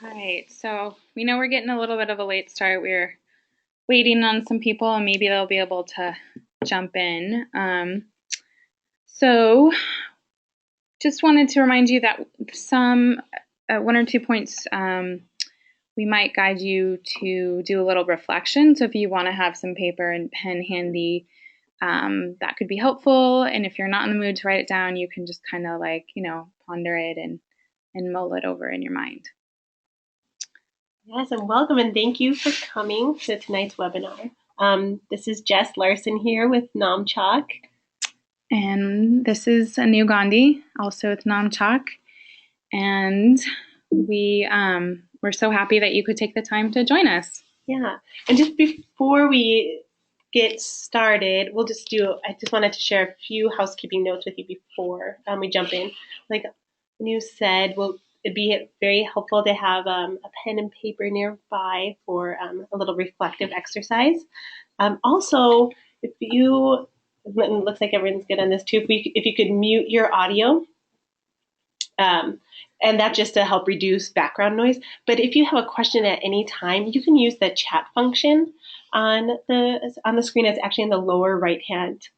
Right. So we know we're getting a little bit of a late start. We're waiting on some people, and maybe they'll be able to jump in. So just wanted to remind you that some one or two points we might guide you to do a little reflection. So if you want to have some paper and pen handy, that could be helpful. And if you're not in the mood to write it down, you can just kind of ponder it and mull it over in your mind. Yes, and welcome and thank you for coming to tonight's webinar. This is Jess Larson here with Namchak. And this is Anu Gandhi, also with Namchak. And we're so happy that you could take the time to join us. Yeah, and just before we get started, I just wanted to share a few housekeeping notes with you before we jump in. Like Anu said, it'd be very helpful to have a pen and paper nearby for a little reflective exercise. Also, if you, it looks like everyone's good on this too, if you could mute your audio, and that's just to help reduce background noise. But if you have a question at any time, you can use the chat function on the screen. It's actually in the lower right hand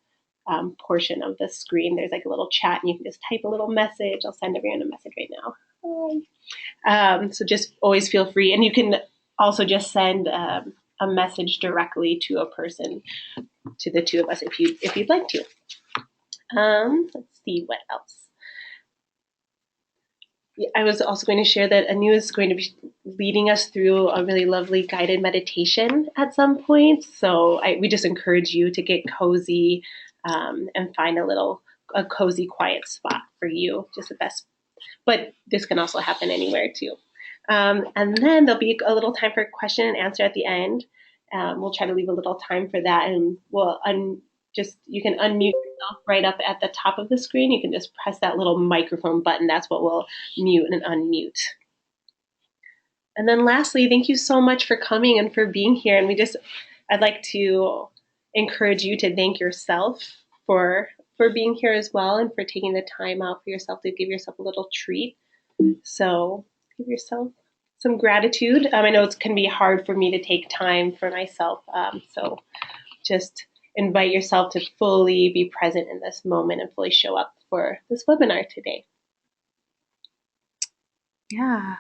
portion of the screen. There's like a little chat, and you can just type a little message. I'll send everyone a message right now. So just always feel free, and you can also just send a message directly to a person, to the two of us, if you'd like to. Let's see what else. I was also going to share that Anu is going to be leading us through a really lovely guided meditation at some point. So we just encourage you to get cozy and find a cozy, quiet spot for you. Just the best. But this can also happen anywhere too. And then there'll be a little time for question and answer at the end. We'll try to leave a little time for that, and you can unmute yourself right up at the top of the screen. You can just press that little microphone button. That's what will mute and unmute. And then lastly, thank you so much for coming and for being here. And I'd like to encourage you to thank yourself for being here as well, and for taking the time out for yourself to give yourself a little treat. So give yourself some gratitude. I know it can be hard for me to take time for myself. So just invite yourself to fully be present in this moment and fully show up for this webinar today. Yeah.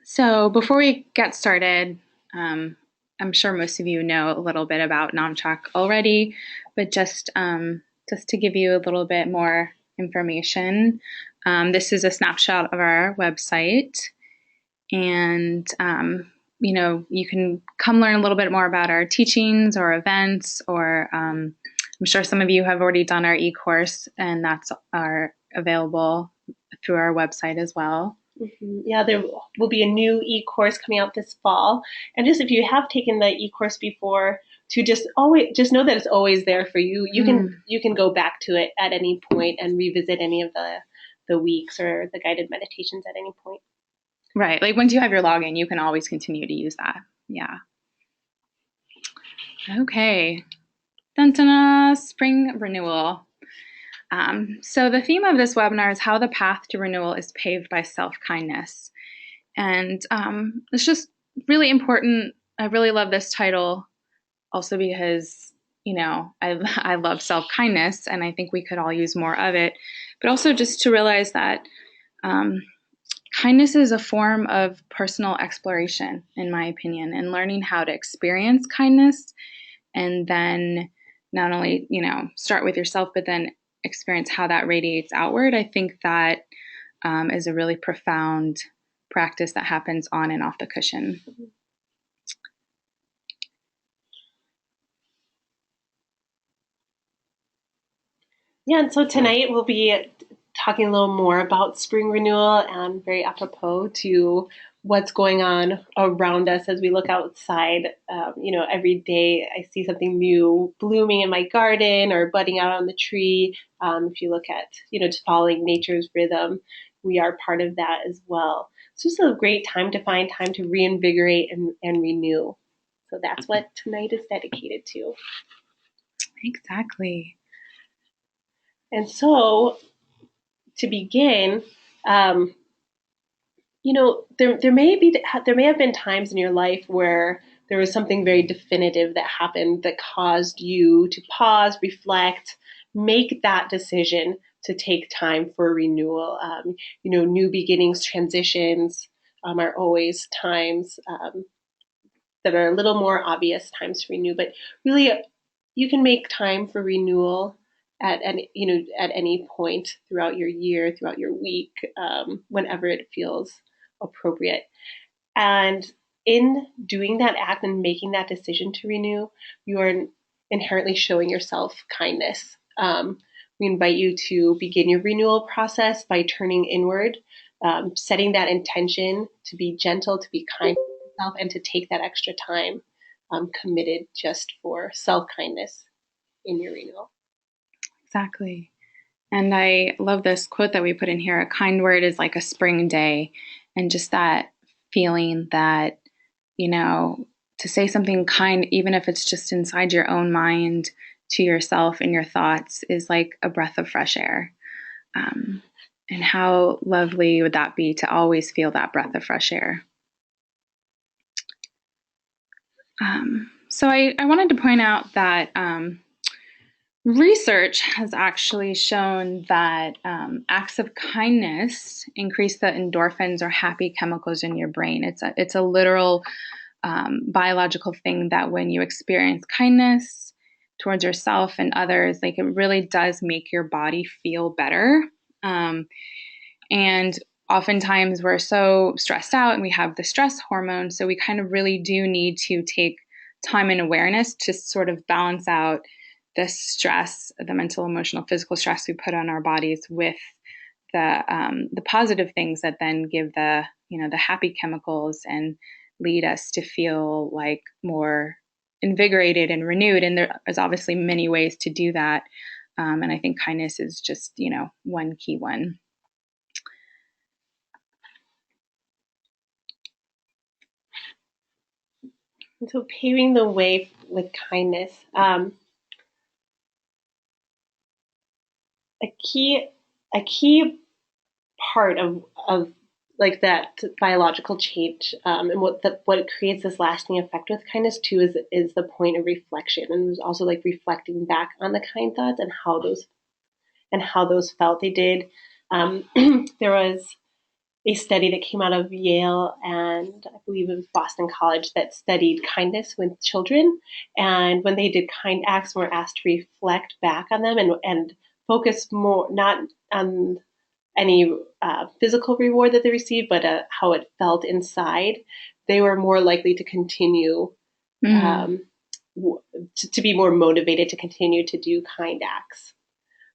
So before we get started, I'm sure most of you know a little bit about Namchak already, but just to give you a little bit more information, this is a snapshot of our website, and you can come learn a little bit more about our teachings or events, or I'm sure some of you have already done our e-course, and that's available through our website as well. Mm-hmm. Yeah, there will be a new e-course coming out this fall. And just if you have taken the e-course before, to just know that it's always there for you. You can go back to it at any point and revisit any of the weeks or the guided meditations at any point. Right. Like once you have your login, you can always continue to use that. Yeah. Okay. Dun-dun-dun, spring renewal. So the theme of this webinar is how the path to renewal is paved by self-kindness. And it's just really important. I really love this title also because, I love self-kindness, and I think we could all use more of it. But also just to realize that kindness is a form of personal exploration, in my opinion, and learning how to experience kindness, and then not only, start with yourself, but then experience how that radiates outward. I think that is a really profound practice that happens on and off the cushion. Yeah, and so tonight we'll be talking a little more about spring renewal, and very apropos to what's going on around us as we look outside. Every day I see something new blooming in my garden or budding out on the tree. If you look at, just following nature's rhythm, we are part of that as well. It's just a great time to find time to reinvigorate and renew. So that's what tonight is dedicated to. Exactly. And so to begin, There may have been times in your life where there was something very definitive that happened that caused you to pause, reflect, make that decision to take time for renewal. New beginnings, transitions are always times that are a little more obvious times to renew. But really, you can make time for renewal at any point throughout your year, throughout your week, whenever it feels appropriate. And in doing that act and making that decision to renew, you are inherently showing yourself kindness. We invite you to begin your renewal process by turning inward, setting that intention to be gentle, to be kind to yourself, and to take that extra time committed just for self kindness in your renewal. Exactly. And I love this quote that we put in here: a kind word is like a spring day. And just that feeling that, to say something kind, even if it's just inside your own mind to yourself and your thoughts, is like a breath of fresh air. And how lovely would that be to always feel that breath of fresh air? So I wanted to point out that research has actually shown that acts of kindness increase the endorphins or happy chemicals in your brain. It's a literal biological thing that when you experience kindness towards yourself and others, like, it really does make your body feel better. And oftentimes we're so stressed out and we have the stress hormone, so we kind of really do need to take time and awareness to sort of balance out the stress, the mental, emotional, physical stress we put on our bodies with the positive things that then give the happy chemicals and lead us to feel like more invigorated and renewed. And there's obviously many ways to do that. And I think kindness is just, one key one. And so paving the way with kindness. A key part of like that biological change, and what creates this lasting effect with kindness too is the point of reflection, and there's also like reflecting back on the kind thoughts and how those felt. They did. There was a study that came out of Yale and I believe it was Boston College that studied kindness with children. And when they did kind acts, were asked to reflect back on them and focus more not on any physical reward that they received, but how it felt inside, they were more likely to continue to be more motivated to continue to do kind acts.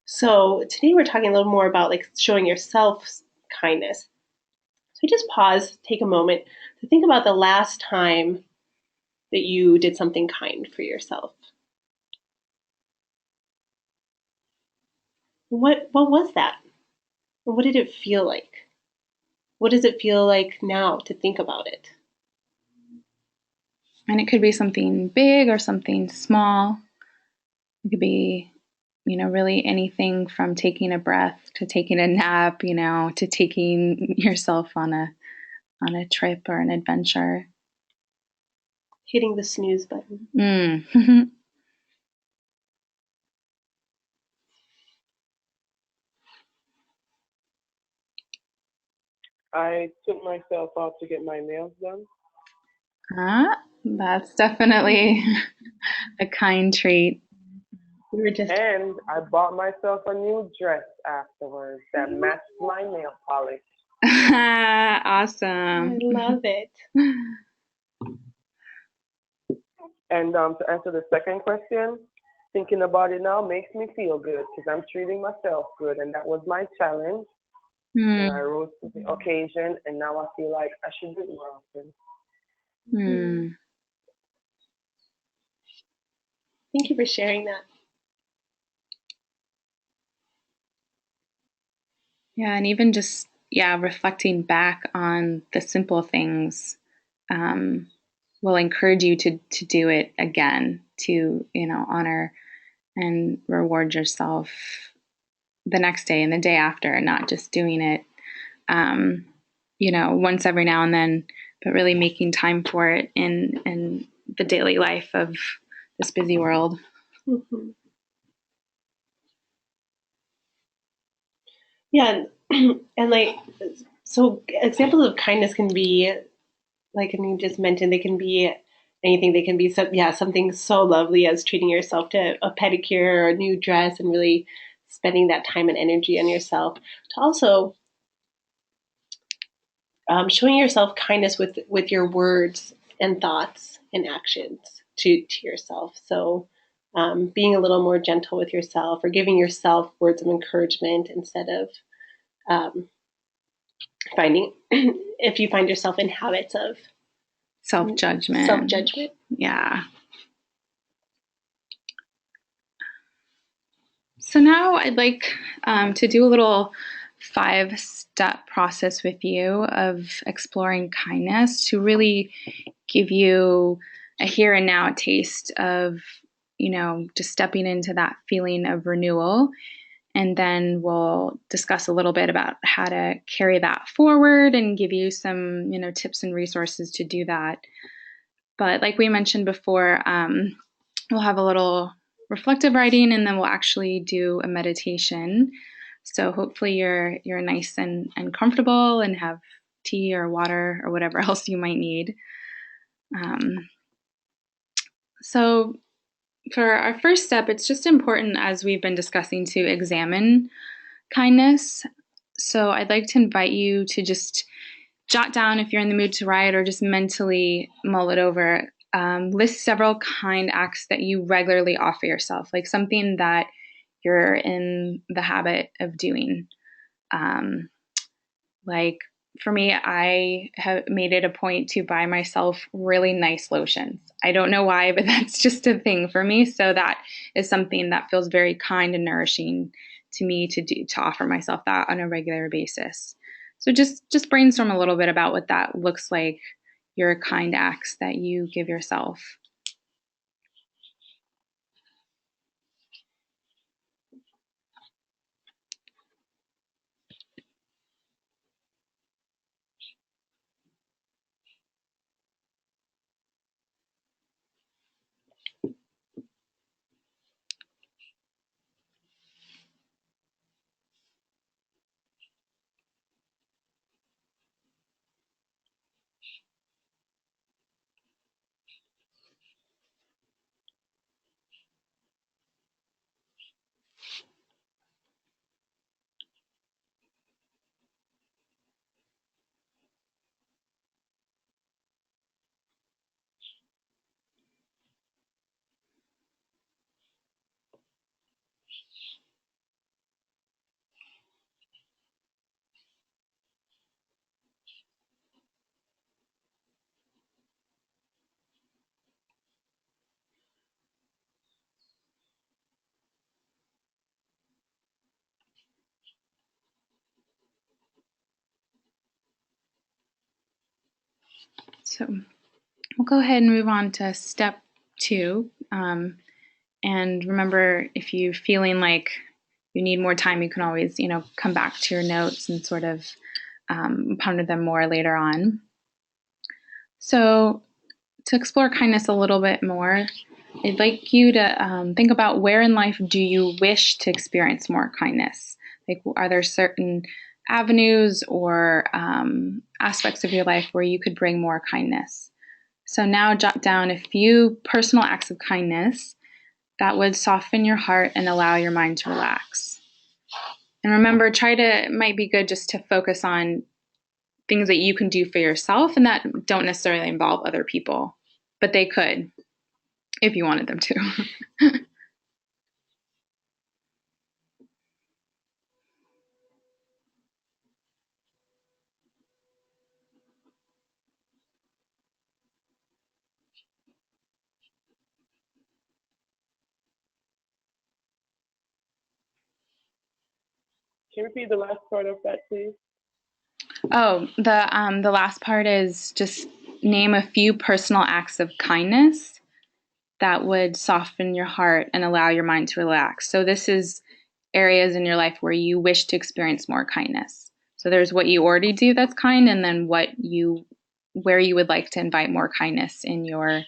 So today we're talking a little more about like showing yourself kindness. So just pause, take a moment to think about the last time that you did something kind for yourself. What was that? What did it feel like? What does it feel like now to think about it? And it could be something big or something small. It could be, really anything from taking a breath to taking a nap, to taking yourself on a trip or an adventure. Hitting the snooze button. I took myself out to get my nails done. That's definitely a kind treat. And I bought myself a new dress afterwards that matched my nail polish. Awesome. I love it. And to answer the second question, thinking about it now makes me feel good because I'm treating myself good, and that was my challenge. And I rose to the occasion, and now I feel like I should do it more often. Thank you for sharing that. Yeah, and even just reflecting back on the simple things will encourage you to do it again, to honor and reward yourself the next day and the day after, not just doing it once every now and then, but really making time for it in the daily life of this busy world. Mm-hmm. Yeah, and like, so examples of kindness can be, like, and you just mentioned, they can be anything. They can be something so lovely as treating yourself to a pedicure or a new dress and really spending that time and energy on yourself. To also showing yourself kindness with your words and thoughts and actions to yourself. So being a little more gentle with yourself, or giving yourself words of encouragement instead of finding if you find yourself in habits of self-judgment. Yeah. So now I'd like to do a little 5-step process with you of exploring kindness to really give you a here and now taste of, just stepping into that feeling of renewal. And then we'll discuss a little bit about how to carry that forward and give you some, tips and resources to do that. But like we mentioned before, we'll have a little reflective writing, and then we'll actually do a meditation. So hopefully you're nice and comfortable and have tea or water or whatever else you might need. So for our first step, it's just important, as we've been discussing, to examine kindness. So I'd like to invite you to just jot down, if you're in the mood to write, or just mentally mull it over. List several kind acts that you regularly offer yourself, like something that you're in the habit of doing. Like for me, I have made it a point to buy myself really nice lotions. I don't know why, but that's just a thing for me. So that is something that feels very kind and nourishing to me to do, to offer myself that on a regular basis. So just brainstorm a little bit about what that looks like, your kind acts that you give yourself. So we'll go ahead and move on to step 2. And remember, if you're feeling like you need more time, you can always, come back to your notes and sort of ponder them more later on. So to explore kindness a little bit more, I'd like you to think about, where in life do you wish to experience more kindness? Like, are there certain avenues or aspects of your life where you could bring more kindness? So now jot down a few personal acts of kindness that would soften your heart and allow your mind to relax. And remember, it might be good just to focus on things that you can do for yourself and that don't necessarily involve other people, but they could if you wanted them to. Can you repeat the last part of that, please? Oh, the last part is just name a few personal acts of kindness that would soften your heart and allow your mind to relax. So this is areas in your life where you wish to experience more kindness. So there's what you already do that's kind, and then where you would like to invite more kindness in your,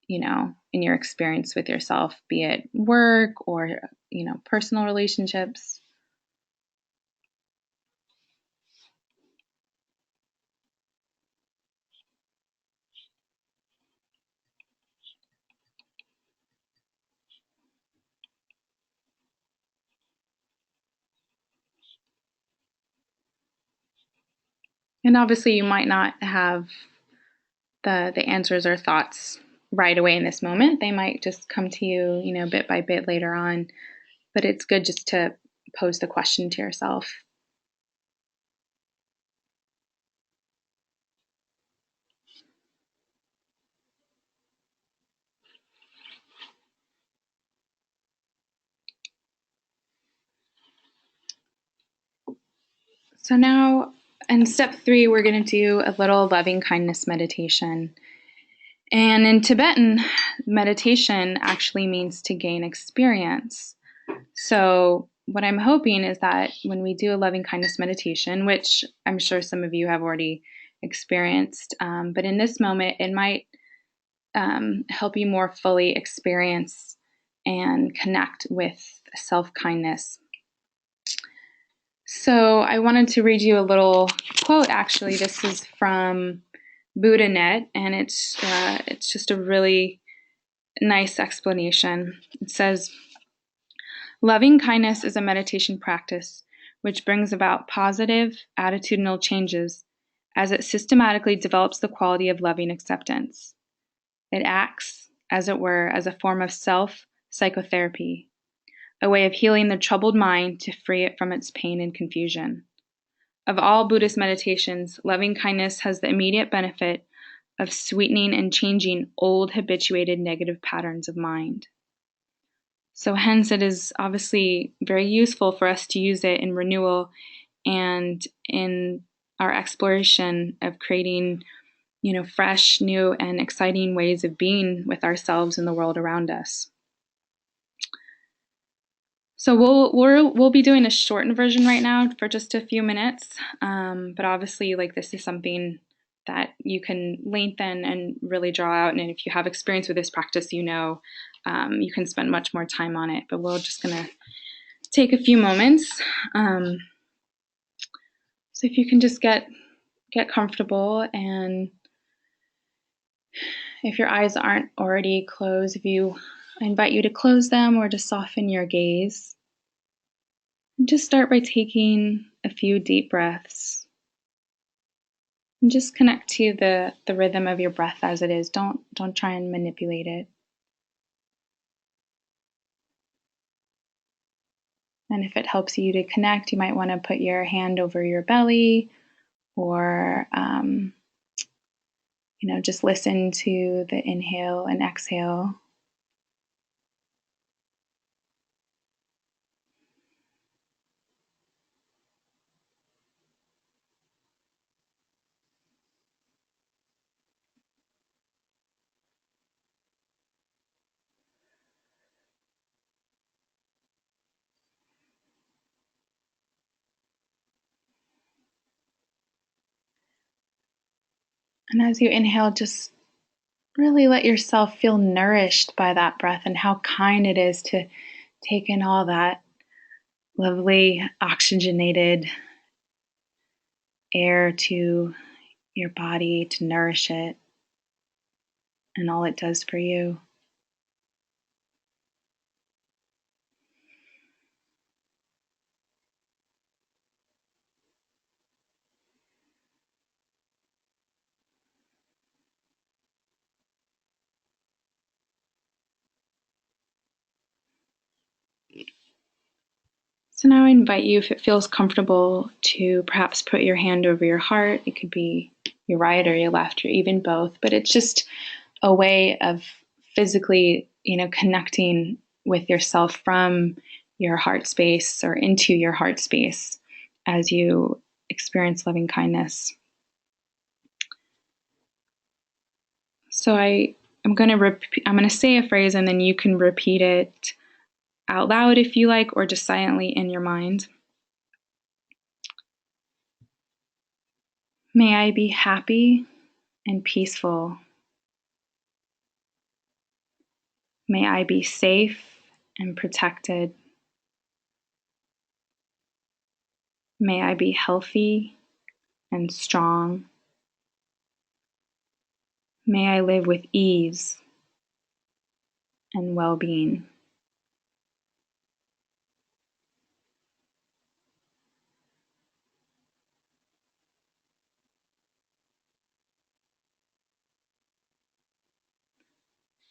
in your experience with yourself, be it work or, personal relationships. And obviously you might not have the answers or thoughts right away in this moment. They might just come to you, bit by bit later on. But it's good just to pose the question to yourself. So now in step 3, we're going to do a little loving kindness meditation. And in Tibetan, meditation actually means to gain experience. So what I'm hoping is that when we do a loving kindness meditation, which I'm sure some of you have already experienced, but in this moment, it might help you more fully experience and connect with self-kindness. So I wanted to read you a little quote, actually. This is from BuddhaNet, and it's just a really nice explanation. It says, loving kindness is a meditation practice which brings about positive attitudinal changes as it systematically develops the quality of loving acceptance. It acts, as it were, as a form of self-psychotherapy, a way of healing the troubled mind to free it from its pain and confusion. Of all Buddhist meditations, loving kindness has the immediate benefit of sweetening and changing old habituated negative patterns of mind. So hence it is obviously very useful for us to use it in renewal and in our exploration of creating, fresh, new, and exciting ways of being with ourselves and the world around us. So we'll be doing a shortened version right now for just a few minutes, but obviously, this is something that you can lengthen and really draw out. And if you have experience with this practice, you can spend much more time on it. But we're just gonna take a few moments. So if you can just get comfortable, and if your eyes aren't already closed, I invite you to close them or to soften your gaze. And just start by taking a few deep breaths. And just connect to the rhythm of your breath as it is. Don't try and manipulate it. And if it helps you to connect, you might want to put your hand over your belly, or just listen to the inhale and exhale. And as you inhale, just really let yourself feel nourished by that breath and how kind it is to take in all that lovely oxygenated air to your body to nourish it and all it does for you. So now I invite you, if it feels comfortable, to perhaps put your hand over your heart. It could be your right or your left or even both, but it's just a way of physically, connecting with yourself from your heart space or into your heart space as you experience loving kindness. So I'm going to say a phrase, and then you can repeat it out loud if you like, or just silently in your mind. May I be happy and peaceful. May I be safe and protected. May I be healthy and strong. May I live with ease and well-being.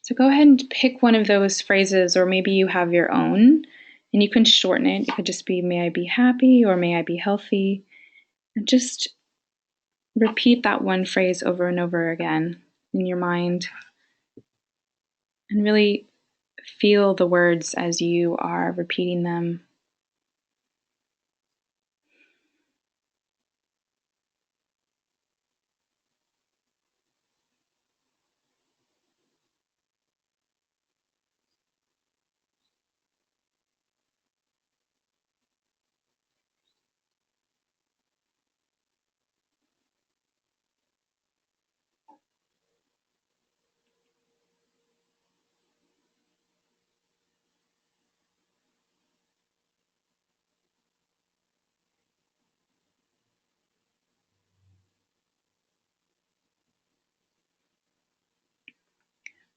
So go ahead and pick one of those phrases, or maybe you have your own, and you can shorten it. It could just be, may I be happy, or may I be healthy. And just repeat that one phrase over and over again in your mind, and really feel the words as you are repeating them.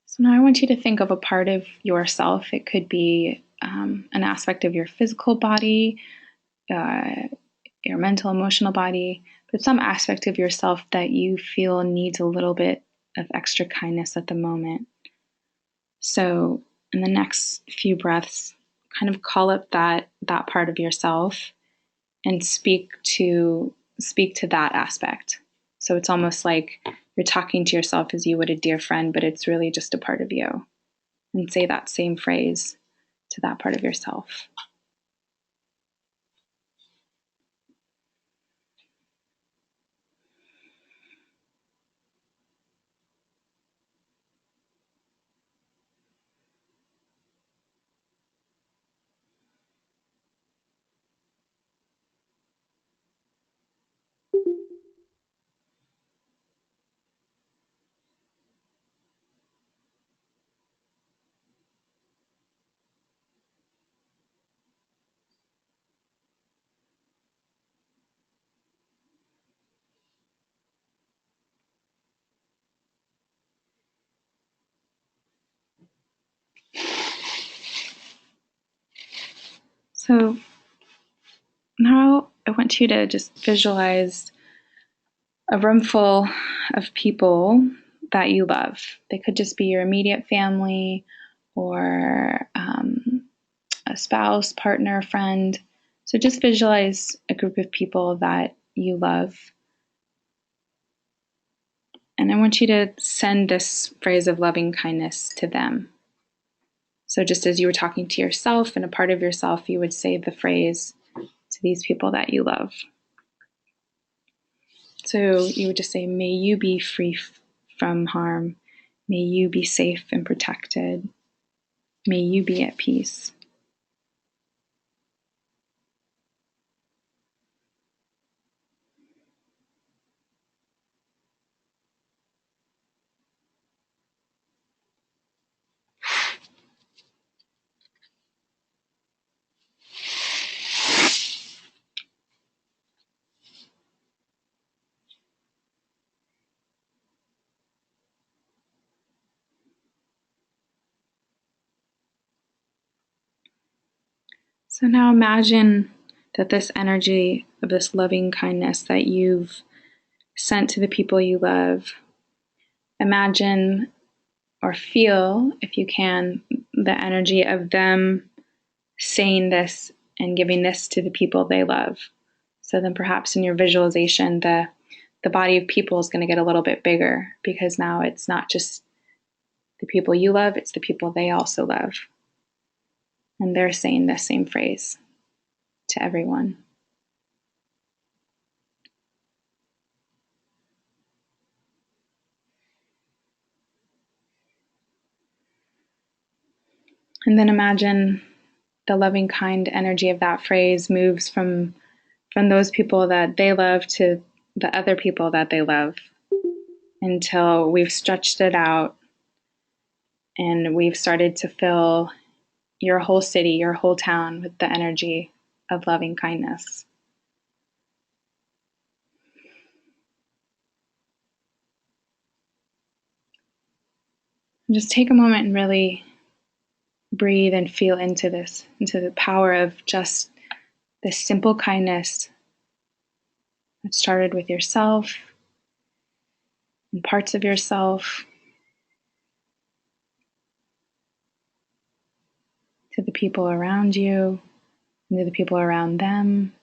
So now I want you to think of a part of yourself. It could be an aspect of your physical body, uh, your mental, emotional body, but some aspect of yourself that you feel needs a little bit of extra kindness at the moment. So in the next few breaths, kind of call up that part of yourself and speak to that aspect. So it's almost like you're talking to yourself as you would a dear friend, but it's really just a part of you. And say that same phrase to that part of yourself. So now I want you to just visualize a room full of people that you love. They could just be your immediate family, or a spouse, partner, friend. So just visualize a group of people that you love. And I want you to send this phrase of loving kindness to them. So just as you were talking to yourself and a part of yourself, you would say the phrase to these people that you love. So you would just say, may you be free from harm. May you be safe and protected. May you be at peace. So now imagine that this energy of this loving kindness that you've sent to the people you love, imagine or feel, if you can, the energy of them saying this and giving this to the people they love. So then perhaps in your visualization, the body of people is going to get a little bit bigger, because now it's not just the people you love, it's the people they also love. And they're saying the same phrase to everyone. And then imagine the loving, kind energy of that phrase moves from those people that they love to the other people that they love until we've stretched it out and we've started to fill your whole city, your whole town with the energy of loving kindness. And just take a moment and really breathe and feel into this, into the power of just this simple kindness that started with yourself and parts of yourself to the people around you and to the people around them.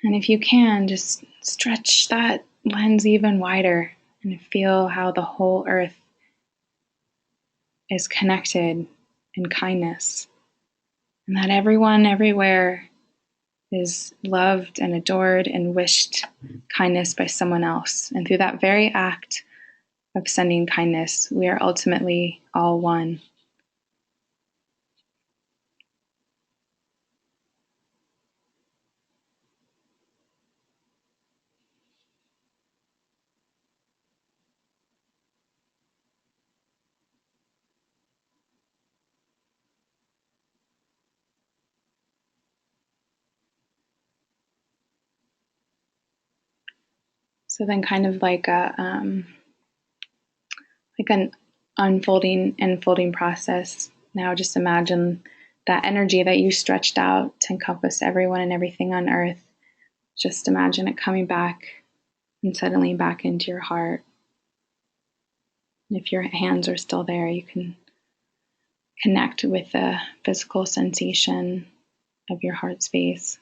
And if you can, just stretch that lens even wider and feel how the whole earth is connected in kindness, and that everyone everywhere is loved and adored and wished kindness by someone else. And through that very act of sending kindness, we are ultimately all one. So then, kind of like an unfolding process. Now, just imagine that energy that you stretched out to encompass everyone and everything on earth. Just imagine it coming back and settling back into your heart. And if your hands are still there, you can connect with the physical sensation of your heart space.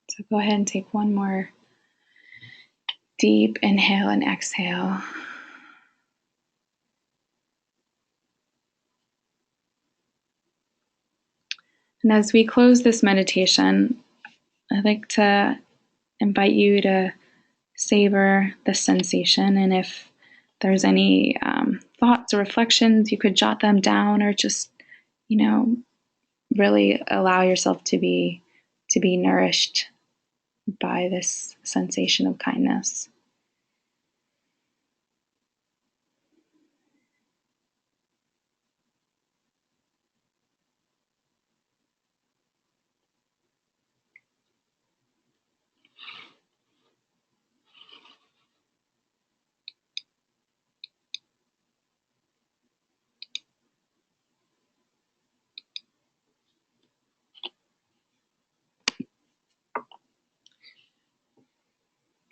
So go ahead and take one more deep inhale and exhale. And as we close this meditation, I'd like to invite you to savor the sensation. And if there's any thoughts or reflections, you could jot them down, or just, really allow yourself to be nourished by this sensation of kindness.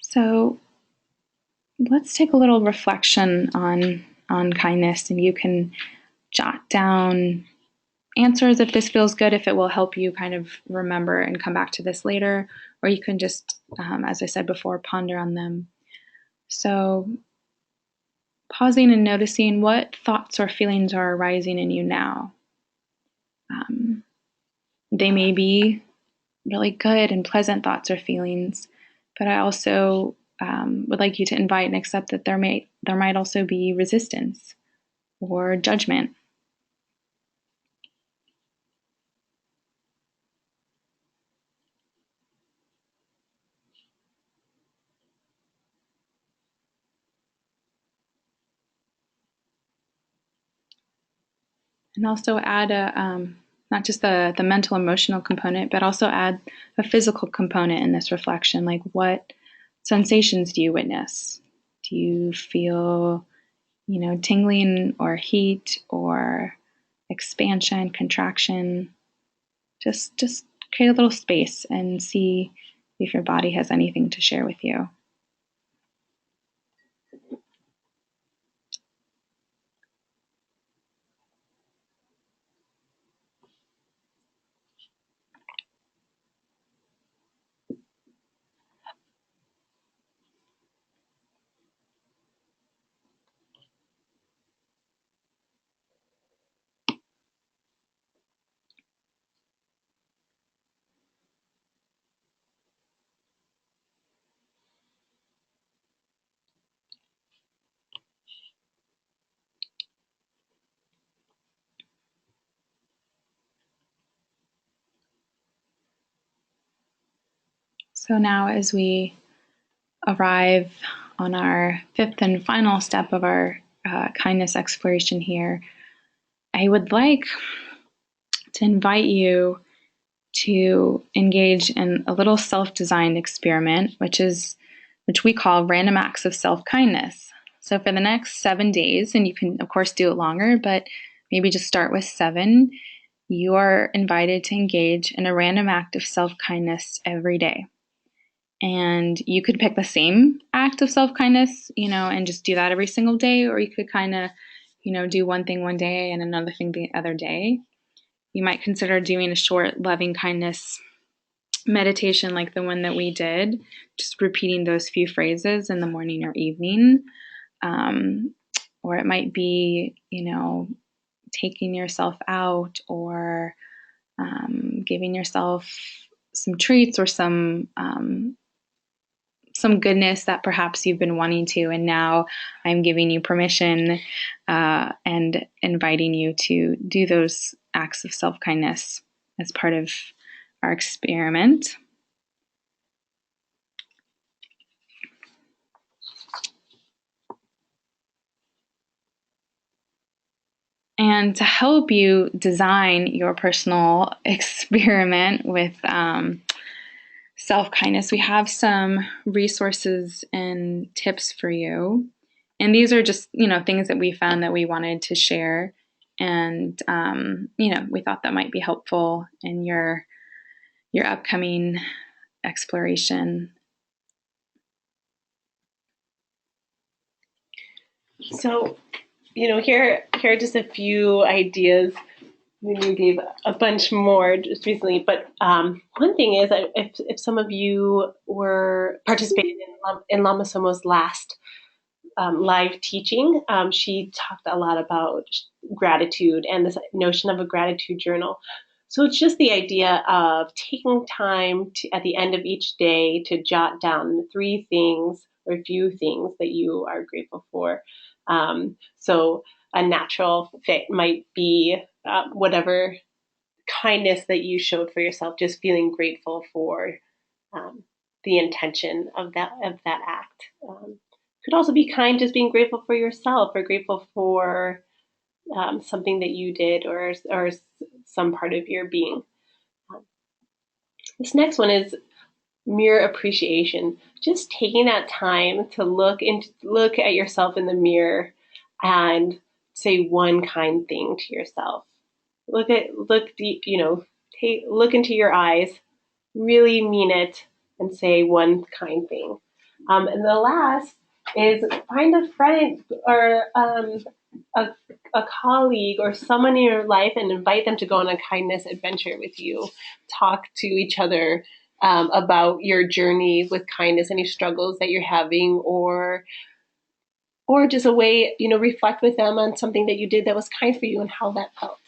So let's take a little reflection on kindness, and you can jot down answers if this feels good, if it will help you kind of remember and come back to this later, or you can just, as I said before, ponder on them. So pausing and noticing what thoughts or feelings are arising in you now. They may be really good and pleasant thoughts or feelings, but I also would like you to invite and accept that there might also be resistance or judgment. And also add not just the mental emotional component, but also add a physical component in this reflection. Like, what sensations do you witness? Do you feel, tingling or heat or expansion, contraction? Just create a little space and see if your body has anything to share with you. So now as we arrive on our fifth and final step of our kindness exploration here, I would like to invite you to engage in a little self-designed experiment, which we call random acts of self-kindness. So for the next 7 days, and you can of course do it longer, but maybe just start with 7, you are invited to engage in a random act of self-kindness every day. And you could pick the same act of self-kindness, and just do that every single day, or you could kind of, do one thing one day and another thing the other day. You might consider doing a short loving kindness meditation like the one that we did, just repeating those few phrases in the morning or evening. Or it might be, taking yourself out or giving yourself some treats or some goodness that perhaps you've been wanting to, and now I'm giving you permission and inviting you to do those acts of self-kindness as part of our experiment. And to help you design your personal experiment with self-kindness, we have some resources and tips for you. And these are just, things that we found that we wanted to share. And, we thought that might be helpful in your upcoming exploration. So, here are just a few ideas. You gave a bunch more just recently, but one thing is that if some of you were participating in Lama Somo's last live teaching, she talked a lot about gratitude and this notion of a gratitude journal. So it's just the idea of taking time at the end of each day to jot down 3 things or a few things that you are grateful for. So a natural fit might be whatever kindness that you showed for yourself, just feeling grateful for the intention of that act. Could also be kind, just being grateful for yourself or grateful for something that you did or some part of your being. This next one is mere appreciation. Just taking that time to look at yourself in the mirror and say one kind thing to yourself. Look deep, look into your eyes, really mean it, and say one kind thing. And the last is find a friend or a colleague or someone in your life and invite them to go on a kindness adventure with you. Talk to each other about your journey with kindness, any struggles that you're having, or just a way, reflect with them on something that you did that was kind for you and how that felt.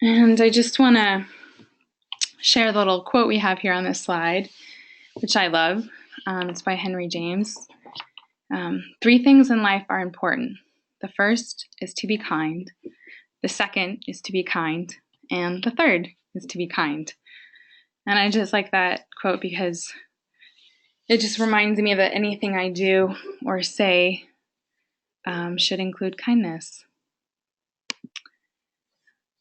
And I just want to share the little quote we have here on this slide, which I love. It's by Henry James. 3 things in life are important. The first is to be kind. The second is to be kind. And the third is to be kind. And I just like that quote because it just reminds me that anything I do or say should include kindness.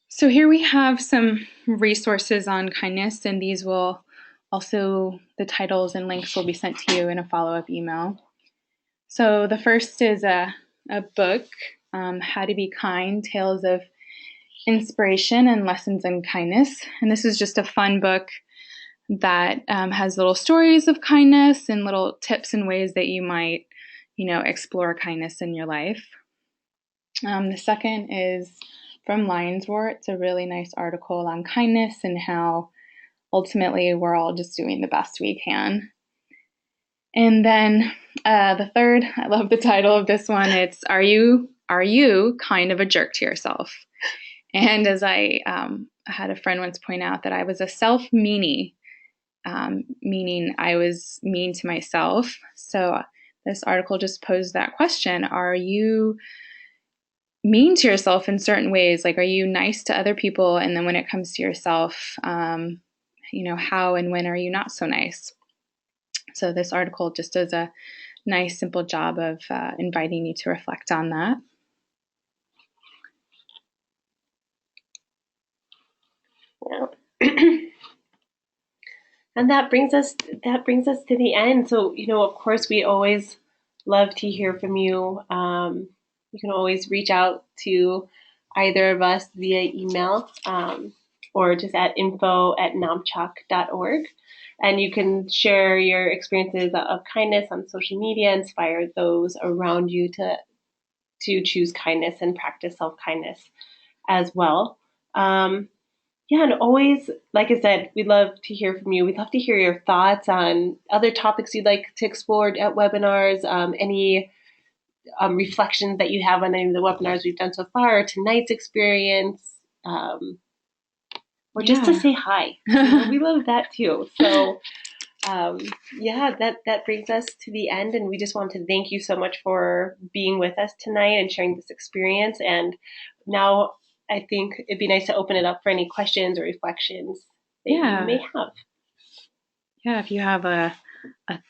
So here we have some resources on kindness, and these will also, the titles and links will be sent to you in a follow-up email. So the first is a book, How to Be Kind, Tales of Inspiration and Lessons in Kindness. And this is just a fun book that has little stories of kindness and little tips and ways that you might, explore kindness in your life. The second is from Lion's Roar. It's a really nice article on kindness and how ultimately we're all just doing the best we can. And then the third, I love the title of this one. It's Are You Kind of a Jerk to Yourself? And as I had a friend once point out that I was a self-meanie, meaning I was mean to myself. So this article just posed that question. Are you mean to yourself in certain ways? Like, are you nice to other people? And then when it comes to yourself, how and when are you not so nice? So this article just does a nice, simple job of inviting you to reflect on that. Yeah. And that brings us to the end. So, of course, we always love to hear from you. You can always reach out to either of us via email or just at info@namchak.org. And you can share your experiences of kindness on social media, inspire those around you to choose kindness and practice self-kindness as well. Yeah, and always, like I said, we'd love to hear from you. We'd love to hear your thoughts on other topics you'd like to explore at webinars, any reflections that you have on any of the webinars we've done so far, or tonight's experience, or just to say hi. We love that too. So, that brings us to the end, and we just want to thank you so much for being with us tonight and sharing this experience. And now I think it'd be nice to open it up for any questions or reflections that you may have. Yeah, if you have a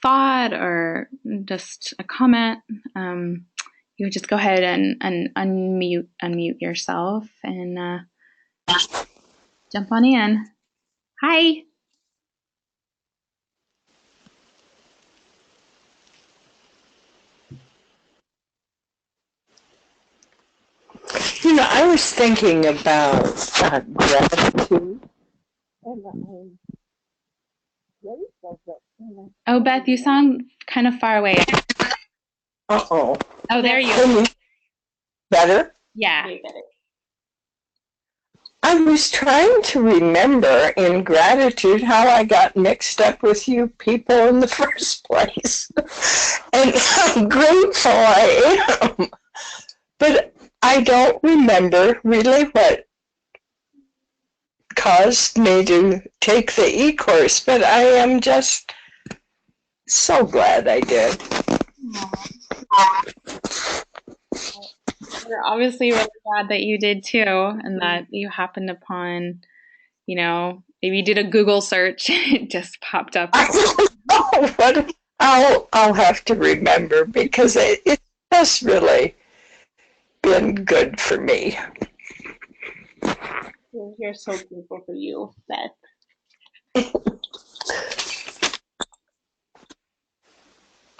thought or just a comment, you would just go ahead and unmute yourself and jump on in. Hi. I was thinking about gratitude. Oh, Beth, you sound kind of far away. Uh-oh. Oh, there you go. Better? Yeah. I was trying to remember in gratitude how I got mixed up with you people in the first place. And how grateful I am. But I don't remember really what caused me to take the e-course, but I am just so glad I did. We're obviously really glad that you did too, and that you happened upon, maybe you did a Google search, it just popped up. I'll have to remember because it's just really been good for me. We're so grateful for you, Beth.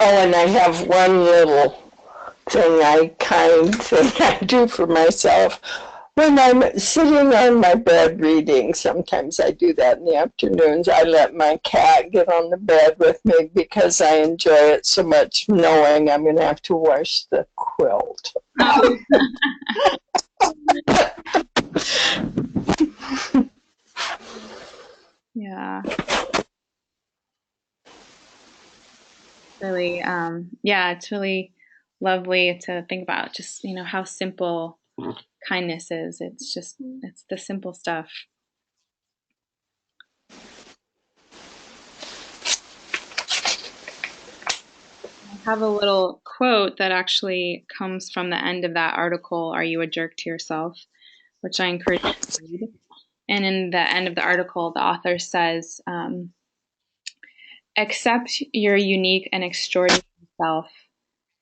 Oh, and I have one little kind thing I do for myself. When I'm sitting on my bed reading, sometimes I do that in the afternoons, I let my cat get on the bed with me because I enjoy it so much knowing I'm going to have to wash the quilt. Yeah. Really, it's really lovely to think about just, how simple kindness is. It's the simple stuff. I have a little quote that actually comes from the end of that article, Are You a Jerk to Yourself?, which I encourage you to read. And in the end of the article, the author says, accept your unique and extraordinary self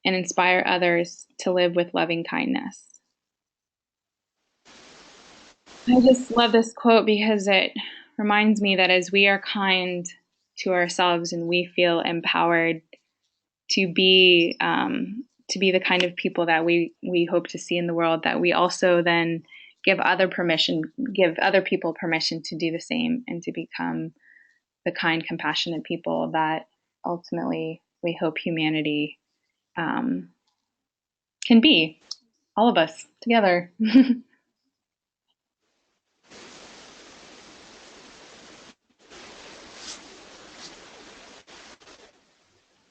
and inspire others to live with loving kindness. I just love this quote because it reminds me that as we are kind to ourselves and we feel empowered to be the kind of people that we hope to see in the world, that we also then give other people permission to do the same and to become the kind, compassionate people that ultimately we hope humanity can be, all of us together.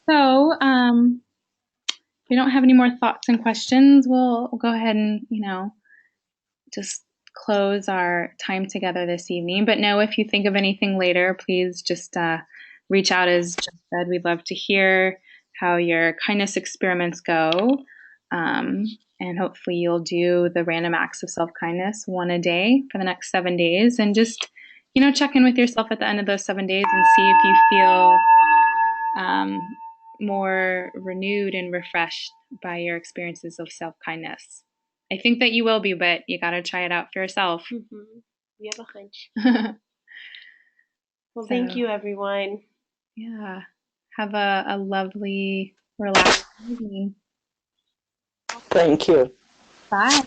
So, if we don't have any more thoughts and questions, we'll go ahead and, just close our time together this evening. But no, if you think of anything later, please just reach out. As Jeff said, we'd love to hear how your kindness experiments go. And hopefully you'll do the random acts of self-kindness one a day for the next 7 days and just check in with yourself at the end of those 7 days and see if you feel um, more renewed and refreshed by your experiences of self kindness. I think that you will be, but you got to try it out for yourself. Mm-hmm. We have a hunch. Well, So, thank you, everyone. Yeah. Have a lovely, relaxed evening. Thank you. Bye.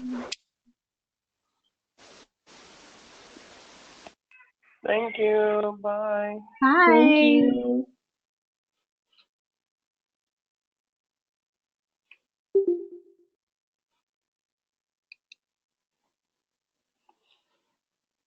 Thank you. Bye. Bye. Thank you.